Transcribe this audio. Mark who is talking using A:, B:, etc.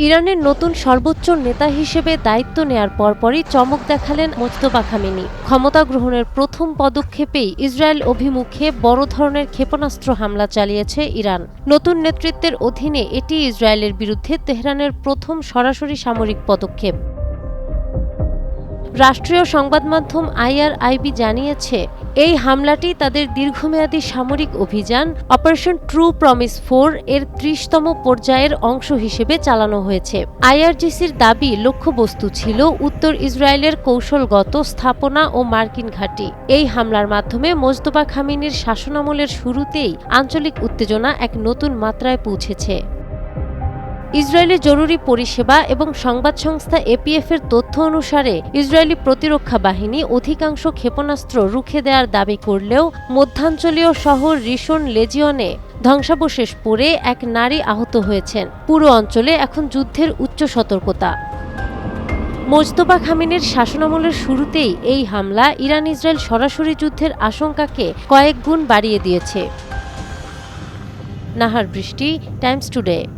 A: ইরানের নতুন সর্বোচ্চ নেতা হিসেবে দায়িত্ব নেয়ার পরপরই চমক দেখালেন মোজতবা খামেনি। ক্ষমতা গ্রহণের প্রথম পদক্ষেপেই ইসরায়েল অভিমুখে বড় ধরনের ক্ষেপণাস্ত্র হামলা চালিয়েছে ইরান। নতুন নেতৃত্বের অধীনে এটি ইসরায়েলের বিরুদ্ধে তেহরানের প্রথম সরাসরি সামরিক পদক্ষেপ। রাষ্ট্রীয় সংবাদ মাধ্যম IRIB জানিয়েছে, এই হামলাটি তাদের দীর্ঘমেয়াদী সামরিক অভিযান অপারেশন ট্রু প্রমিস 4 এর 30তম পর্যায়ের অংশ হিসেবে চালানো হয়েছে। IRGCর দাবি, লক্ষ্যবস্তু ছিল উত্তর ইসরায়েলের কৌশলগত স্থাপনা ও মার্কিন ঘাঁটি। এই হামলার মাধ্যমে মোজতবা খামেনির শাসনামলের শুরুতেই আঞ্চলিক উত্তেজনা এক নতুন মাত্রায় পৌঁছেছে। ইসরায়েলের জরুরি পরিষেবা এবং সংবাদ সংস্থা APF-এর তথ্য অনুসারে ইসরায়েলি প্রতিরক্ষা বাহিনী অধিকাংশ ক্ষেপণাস্ত্র রুখে দেওয়ার দাবি করলেও মধ্যাঞ্চলীয় শহর রিশন লেজিয়নে ধ্বংসাবশেষ পড়ে এক নারী আহত হয়েছেন। পুরো অঞ্চলে এখন যুদ্ধের উচ্চ সতর্কতা। মোজতবা খামেনির শাসনামলের শুরুতেই এই হামলা ইরান ইসরায়েল সরাসরি যুদ্ধের আশঙ্কাকে কয়েক গুণ বাড়িয়ে দিয়েছে। নাহার বৃষ্টি, টাইমস টুডে।